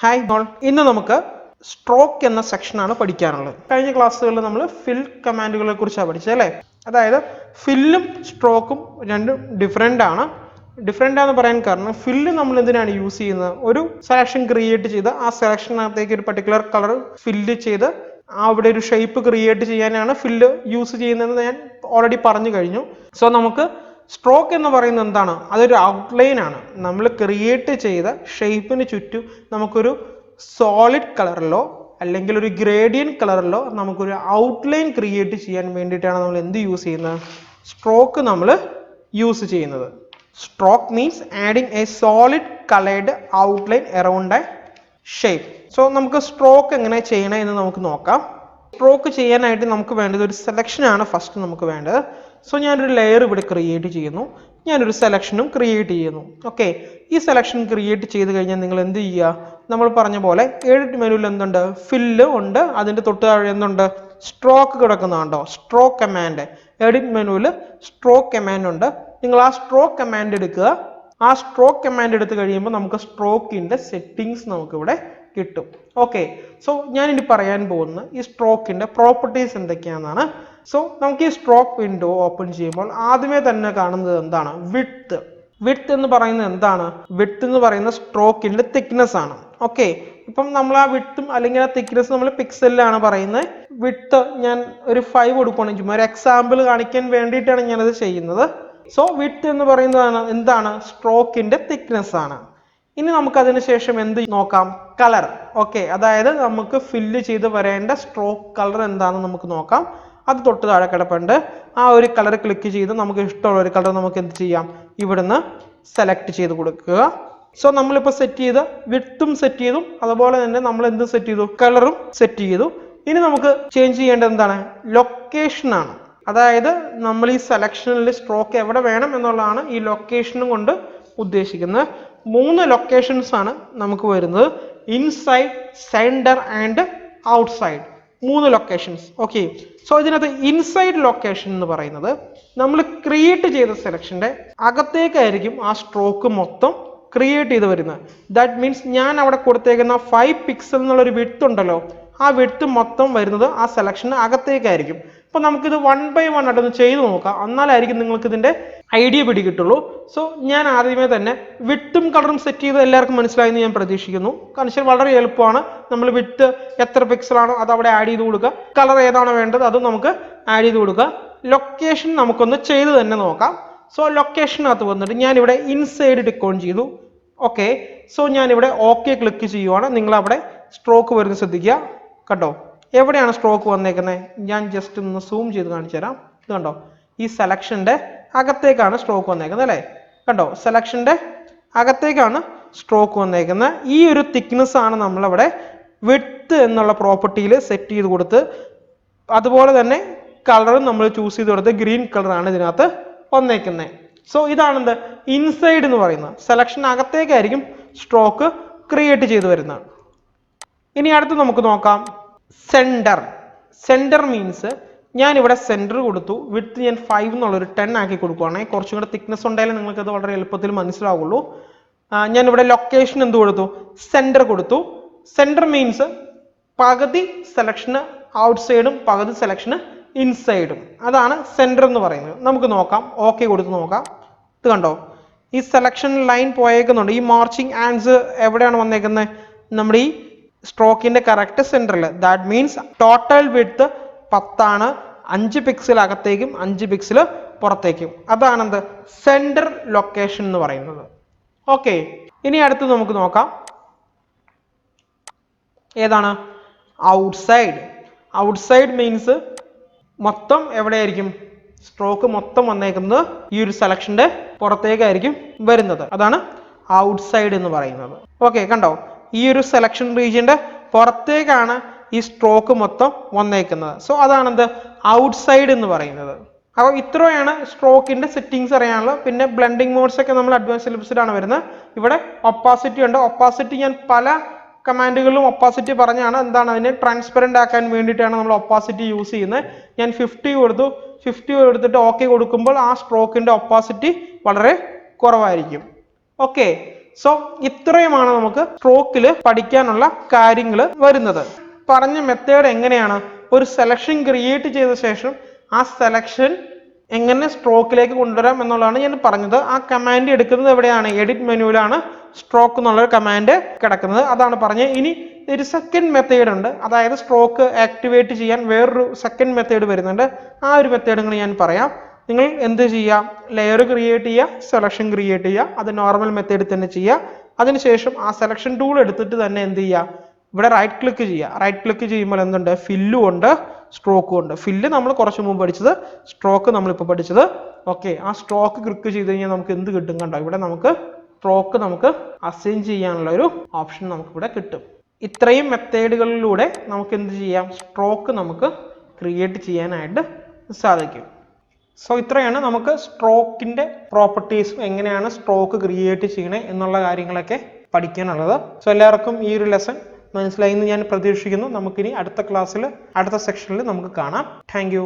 Hi all, ഇന്ന് നമുക്ക് stroke എന്ന സെക്ഷനാണ് പഠിക്കാനുള്ളത്. കഴിഞ്ഞ ക്ലാസ്സുകളിൽ നമ്മൾ ഫിൽ കമാൻഡുകളെ കുറിച്ചാണ് പഠിച്ചത് അല്ലേ? അതായത് ഫില്ലും സ്ട്രോക്കും രണ്ടും ഡിഫറെൻ്റ് ആണ്. ഡിഫറെൻ്റ് ആണെന്ന് പറയാൻ കാരണം ഫില്ല് നമ്മൾ എന്തിനാണ് യൂസ് ചെയ്യുന്നത്? ഒരു സെലക്ഷൻ ക്രിയേറ്റ് ചെയ്ത് ആ സെലക്ഷനകത്തേക്ക് ഒരു പർട്ടിക്കുലർ കളർ ഫില്ല് ചെയ്ത് അവിടെ ഒരു ഷേപ്പ് ക്രിയേറ്റ് ചെയ്യാനാണ് ഫില്ല് യൂസ് ചെയ്യുന്നതെന്ന് ഞാൻ ഓൾറെഡി പറഞ്ഞു കഴിഞ്ഞു. സോ നമുക്ക് സ്ട്രോക്ക് എന്ന് പറയുന്നത് എന്താണ്? അതൊരു ഔട്ട്ലൈൻ ആണ്. നമ്മൾ ക്രിയേറ്റ് ചെയ്ത ഷേപ്പിന് ചുറ്റും നമുക്കൊരു സോളിഡ് കളറിലോ അല്ലെങ്കിൽ ഒരു ഗ്രേഡിയൻ കളറിലോ നമുക്കൊരു ഔട്ട്ലൈൻ ക്രിയേറ്റ് ചെയ്യാൻ വേണ്ടിയിട്ടാണ് നമ്മൾ എന്ത് യൂസ് ചെയ്യുന്നത്? സ്ട്രോക്ക് നമ്മൾ യൂസ് ചെയ്യുന്നത്. Stroke means adding A solid coloured outline around A shape. So നമുക്ക് സ്ട്രോക്ക് എങ്ങനെ ചെയ്യണം എന്ന് നമുക്ക് നോക്കാം. സ്ട്രോക്ക് ചെയ്യാനായിട്ട് നമുക്ക് വേണ്ടത് ഒരു സെലക്ഷൻ ആണ് ഫസ്റ്റ് നമുക്ക് വേണ്ടത്. സോ ഞാനൊരു ലെയർ ഇവിടെ ക്രിയേറ്റ് ചെയ്യുന്നു, ഞാനൊരു സെലക്ഷനും ക്രിയേറ്റ് ചെയ്യുന്നു. ഓക്കെ, ഈ സെലക്ഷൻ ക്രിയേറ്റ് ചെയ്ത് കഴിഞ്ഞാൽ നിങ്ങൾ എന്ത് ചെയ്യുക? നമ്മൾ പറഞ്ഞ പോലെ എഡിറ്റ് മെനുവിൽ എന്തുണ്ട്? ഫില്ല് ഉണ്ട്, അതിൻ്റെ തൊട്ട് താഴെ എന്തുണ്ട്? സ്ട്രോക്ക് കിടക്കുന്നുണ്ടോ? Stroke command. എഡിറ്റ് മെനുവിൽ സ്ട്രോക്ക് കമാൻഡ് ഉണ്ട്. നിങ്ങൾ ആ സ്ട്രോക്ക് കമാൻഡ് എടുക്കുക. ആ സ്ട്രോക്ക് കമാൻഡ് എടുത്ത് കഴിയുമ്പോൾ നമുക്ക് സ്ട്രോക്കിൻ്റെ സെറ്റിങ്സ് നമുക്കിവിടെ കിട്ടും. ഓക്കെ, സോ ഞാനിനി പറയാൻ പോകുന്നത് ഈ സ്ട്രോക്കിൻ്റെ പ്രോപ്പർട്ടീസ് എന്തൊക്കെയാണെന്നാണ്. സോ നമുക്ക് ഈ സ്ട്രോക്ക് വിൻഡോ ഓപ്പൺ ചെയ്യുമ്പോൾ ആദ്യമേ തന്നെ കാണുന്നത് എന്താണ്? വിഡ്ത്ത്. വിഡ്ത്ത് എന്ന് പറയുന്നത് എന്താണ്? വിഡ്ത്ത് എന്ന് പറയുന്ന സ്ട്രോക്കിൻ്റെ തിക്നെസ് ആണ്. ഓക്കെ, ഇപ്പം നമ്മൾ ആ വിഡ്ത്തും അല്ലെങ്കിൽ ആ തിക്നെസ് നമ്മൾ പിക്സലിലാണ് പറയുന്നത്. വിഡ്ത്ത് ഞാൻ ഒരു 5 കൊടുക്കുകയാണെങ്കിൽ ചുമ്മാ ഒരു എക്സാമ്പിൾ കാണിക്കാൻ വേണ്ടിയിട്ടാണ് ഞാനത് ചെയ്യുന്നത്. സോ വിഡ്ത്ത് എന്ന് പറയുന്നതാണ് എന്താണ്? സ്ട്രോക്കിൻ്റെ തിക്നെസ് ആണ്. ഇനി നമുക്ക് അതിന് ശേഷം എന്ത് നോക്കാം? കളർ. ഓക്കെ, അതായത് നമുക്ക് ഫില്ല് ചെയ്ത് വരേണ്ട സ്ട്രോക്ക് കളർ എന്താണെന്ന് നമുക്ക് നോക്കാം. അത് തൊട്ട് താഴെ കിടപ്പുണ്ട്. ആ ഒരു കളർ ക്ലിക്ക് ചെയ്ത് നമുക്ക് ഇഷ്ടമുള്ള ഒരു കളർ നമുക്ക് എന്ത് ചെയ്യാം? ഇവിടുന്ന് സെലക്ട് ചെയ്ത് കൊടുക്കുക. സോ നമ്മളിപ്പോൾ സെറ്റ് ചെയ്ത് വിഡ്ത്തും സെറ്റ് ചെയ്തു, അതുപോലെ തന്നെ നമ്മൾ എന്ത് സെറ്റ് ചെയ്തു? കളറും സെറ്റ് ചെയ്തു. ഇനി നമുക്ക് ചേഞ്ച് ചെയ്യേണ്ടത് എന്താണ്? ലൊക്കേഷനാണ്. അതായത് നമ്മൾ ഈ സെലക്ഷനിൽ സ്ട്രോക്ക് എവിടെ വേണം എന്നുള്ളതാണ് ഈ ലൊക്കേഷനും കൊണ്ട് ഉദ്ദേശിക്കുന്നത്. 3 ലൊക്കേഷൻസ് ആണ് നമുക്ക് വരുന്നത്: inside, centre and outside. 3 locations. Okay, so ഇതിനകത്ത് ഇൻസൈഡ് ലൊക്കേഷൻ എന്ന് പറയുന്നത് നമ്മൾ ക്രിയേറ്റ് ചെയ്ത സെലക്ഷൻ്റെ അകത്തേക്കായിരിക്കും ആ സ്ട്രോക്ക് മൊത്തം ക്രിയേറ്റ് ചെയ്ത് വരുന്നത്. ദാറ്റ് മീൻസ് ഞാൻ അവിടെ കൊടുത്തേക്കുന്ന 5 പിക്സൽ എന്നുള്ളൊരു വിഡ്ത്ത് ഉണ്ടല്ലോ, ആ വിഡ്ത്ത് മൊത്തം വരുന്നത് ആ സെലക്ഷന് അകത്തേക്കായിരിക്കും. അപ്പോൾ നമുക്കിത് 1 by 1 ആയിട്ടൊന്ന് ചെയ്ത് നോക്കാം, എന്നാലായിരിക്കും നിങ്ങൾക്ക് ഇതിൻ്റെ ഐഡിയ പിടികിട്ടുള്ളൂ. സോ ഞാൻ ആദ്യമേ തന്നെ വിഡ്ത്തും കളറും സെറ്റ് ചെയ്ത് എല്ലാവർക്കും മനസ്സിലായെന്ന് ഞാൻ പ്രതീക്ഷിക്കുന്നു. കാരണം വളരെ എളുപ്പമാണ്. നമ്മൾ വിഡ്ത്ത് എത്ര പിക്സലാണോ അത് അവിടെ ആഡ് ചെയ്ത് കൊടുക്കുക, കളർ ഏതാണോ വേണ്ടത് അതും നമുക്ക് ആഡ് ചെയ്ത് കൊടുക്കുക. ലൊക്കേഷൻ നമുക്കൊന്ന് ചെയ്ത് തന്നെ നോക്കാം. സോ ലൊക്കേഷനകത്ത് വന്നിട്ട് ഞാനിവിടെ ഇൻസൈഡ് ടിക്ക് ഓൺ ചെയ്തു. ഓക്കെ, സോ ഞാനിവിടെ ഓക്കെ ക്ലിക്ക് ചെയ്യുവാണ്. നിങ്ങളവിടെ സ്ട്രോക്ക് വരുന്നത് ശ്രദ്ധിക്കുക. കേട്ടോ, എവിടെയാണ് സ്ട്രോക്ക് വന്നേക്കുന്നത്? ഞാൻ ജസ്റ്റ് ഒന്ന് സൂം ചെയ്ത് കാണിച്ചു തരാം. ഇത് കണ്ടോ, ഈ സെലക്ഷൻ്റെ അകത്തേക്കാണ് സ്ട്രോക്ക് വന്നേക്കുന്നത് അല്ലേ? കണ്ടോ, സെലക്ഷൻ്റെ അകത്തേക്കാണ് സ്ട്രോക്ക് വന്നേക്കുന്നത്. ഈ ഒരു തിക്നെസ് ആണ് നമ്മളവിടെ വിഡ്ത്ത് എന്നുള്ള പ്രോപ്പർട്ടിയിൽ സെറ്റ് ചെയ്ത് കൊടുത്ത്, അതുപോലെ തന്നെ കളറും നമ്മൾ ചൂസ് ചെയ്ത് കൊടുത്ത് ഗ്രീൻ കളറാണ് ഇതിനകത്ത് വന്നേക്കുന്നത്. സോ ഇതാണെന്ത്? ഇൻസൈഡ് എന്ന് പറയുന്നത്. സെലക്ഷൻ അകത്തേക്കായിരിക്കും സ്ട്രോക്ക് ക്രിയേറ്റ് ചെയ്ത് വരുന്നത്. ഇനി അടുത്ത് നമുക്ക് നോക്കാം സെൻറ്റർ. സെൻറ്റർ മീൻസ് ഞാനിവിടെ സെൻറ്റർ കൊടുത്തു. വിഡ്ത്ത് ഞാൻ 5 എന്നുള്ളൊരു 10 ആക്കി കൊടുക്കുകയാണെങ്കിൽ കുറച്ചും കൂടെ തിക്നെസ് ഉണ്ടായാലും നിങ്ങൾക്കത് വളരെ എളുപ്പത്തിൽ മനസ്സിലാവുള്ളൂ. ഞാനിവിടെ ലൊക്കേഷൻ എന്ത് കൊടുത്തു? സെൻറ്റർ കൊടുത്തു. സെൻറ്റർ മീൻസ് പകുതി സെലക്ഷന് ഔട്ട്സൈഡും പകുതി സെലക്ഷന് ഇൻസൈഡും. അതാണ് സെൻറ്റർ എന്ന് പറയുന്നത്. നമുക്ക് നോക്കാം, ഓക്കെ കൊടുത്ത് നോക്കാം. ഇത് കണ്ടോ, ഈ സെലക്ഷൻ ലൈൻ പോയേക്കുന്നുണ്ട്. ഈ മാർച്ചിങ് ആൻഡ്സ് എവിടെയാണ് വന്നേക്കുന്നത്? നമ്മുടെ ഈ സ്ട്രോക്കിന്റെ കറക്റ്റ് സെൻറ്ററിൽ. ദാറ്റ് മീൻസ് ടോട്ടൽ വിഡ്ത്ത് 10 ആണ്. 5 പിക്സൽ അകത്തേക്കും 5 പിക്സൽ പുറത്തേക്കും. അതാണെന്ത്? സെൻറ്റർ ലൊക്കേഷൻ എന്ന് പറയുന്നത്. ഓക്കെ, ഇനി അടുത്ത് നമുക്ക് നോക്കാം ഏതാണ്? ഔട്ട്സൈഡ്. ഔട്ട്സൈഡ് മീൻസ് മൊത്തം എവിടെയായിരിക്കും? സ്ട്രോക്ക് മൊത്തം വന്നേക്കുന്നത് ഈ ഒരു സെലക്ഷന്റെ പുറത്തേക്കായിരിക്കും വരുന്നത്. അതാണ് ഔട്ട്സൈഡ് എന്ന് പറയുന്നത്. ഓക്കെ, കണ്ടോ, ഈ ഒരു സെലക്ഷൻ റീജിയന്റെ പുറത്തേക്കാണ് ഈ സ്ട്രോക്ക് മൊത്തം വന്നേക്കുന്നത്. സോ അതാണെന്ത്? ഔട്ട്സൈഡ് എന്ന് പറയുന്നത്. അപ്പോൾ ഇത്രയാണ് സ്ട്രോക്കിന്റെ സെറ്റിങ്സ് അറിയാനുള്ളത്. പിന്നെ ബ്ലെൻഡിങ് മോഡ്സ് ഒക്കെ നമ്മൾ അഡ്വാൻസ് സിലബസിലാണ് വരുന്നത്. ഇവിടെ ഒപ്പാസിറ്റി ഉണ്ട്. ഒപ്പാസിറ്റി ഞാൻ പല കമാൻഡുകളിലും ഒപ്പാസിറ്റി പറഞ്ഞാണ്. എന്താണ്? അതിനെ ട്രാൻസ്പെറൻ്റ് ആക്കാൻ വേണ്ടിയിട്ടാണ് നമ്മൾ ഒപ്പാസിറ്റി യൂസ് ചെയ്യുന്നത്. ഞാൻ 50 കൊടുത്തു. 50 കൊടുത്തിട്ട് ഓക്കെ കൊടുക്കുമ്പോൾ ആ സ്ട്രോക്കിന്റെ ഒപ്പാസിറ്റി വളരെ കുറവായിരിക്കും. ഓക്കെ, സോ ഇത്രയുമാണ് നമുക്ക് സ്ട്രോക്കിൽ പഠിക്കാനുള്ള കാര്യങ്ങൾ വരുന്നത്. പറഞ്ഞ മെത്തേഡ് എങ്ങനെയാണ്? ഒരു സെലക്ഷൻ ക്രിയേറ്റ് ചെയ്ത ശേഷം ആ സെലക്ഷൻ എങ്ങനെ സ്ട്രോക്കിലേക്ക് കൊണ്ടുവരാം എന്നുള്ളതാണ് ഞാൻ പറഞ്ഞത്. ആ കമാൻഡ് എടുക്കുന്നത് എവിടെയാണ്? എഡിറ്റ് മെനുവിലാണ് സ്ട്രോക്ക് എന്നുള്ളൊരു കമാൻഡ് കിടക്കുന്നത്. അതാണ് പറഞ്ഞത്. ഇനി ഒരു സെക്കൻഡ് മെത്തേഡ് ഉണ്ട്, അതായത് സ്ട്രോക്ക് ആക്ടിവേറ്റ് ചെയ്യാൻ വേറൊരു സെക്കൻഡ് മെത്തേഡ് വരുന്നുണ്ട്. ആ ഒരു മെത്തേഡ് ഞാൻ പറയാം. നിങ്ങൾ എന്ത് ചെയ്യുക? ലെയർ ക്രിയേറ്റ് ചെയ്യുക, സെലക്ഷൻ ക്രിയേറ്റ് ചെയ്യുക, അത് നോർമൽ മെത്തേഡിൽ തന്നെ ചെയ്യുക. അതിനുശേഷം ആ സെലക്ഷൻ ടൂൾ എടുത്തിട്ട് തന്നെ എന്ത് ചെയ്യുക? ഇവിടെ റൈറ്റ് ക്ലിക്ക് ചെയ്യുക. റൈറ്റ് ക്ലിക്ക് ചെയ്യുമ്പോൾ എന്തുണ്ട്? ഫില്ലും ഉണ്ട്, സ്ട്രോക്കും ഉണ്ട്. ഫില്ല് നമ്മൾ കുറച്ച് മുമ്പ് പഠിച്ചത്, സ്ട്രോക്ക് നമ്മളിപ്പോൾ പഠിച്ചത്. ഓക്കെ, ആ സ്ട്രോക്ക് ക്ലിക്ക് ചെയ്ത് കഴിഞ്ഞാൽ നമുക്ക് എന്ത് കിട്ടും? കണ്ടോ, ഇവിടെ നമുക്ക് സ്ട്രോക്ക് നമുക്ക് അസൈൻ ചെയ്യാനുള്ള ഒരു ഓപ്ഷൻ നമുക്ക് ഇവിടെ കിട്ടും. ഇത്രയും മെത്തേഡുകളിലൂടെ നമുക്ക് എന്ത് ചെയ്യാം? സ്ട്രോക്ക് നമുക്ക് ക്രിയേറ്റ് ചെയ്യാനായിട്ട് സാധിക്കും. സോ ഇത്രയാണ് നമുക്ക് സ്ട്രോക്കിന്റെ പ്രോപ്പർട്ടീസും എങ്ങനെയാണ് സ്ട്രോക്ക് ക്രിയേറ്റ് ചെയ്യണേ എന്നുള്ള കാര്യങ്ങളൊക്കെ പഠിക്കാനുള്ളത്. സോ എല്ലാവർക്കും ഈ ഒരു ലെസൺ മനസ്സിലായി എന്ന് ഞാൻ പ്രതീക്ഷിക്കുന്നു. നമുക്കിനി അടുത്ത ക്ലാസ്സിൽ അടുത്ത സെക്ഷനിൽ നമുക്ക് കാണാം. Thank you.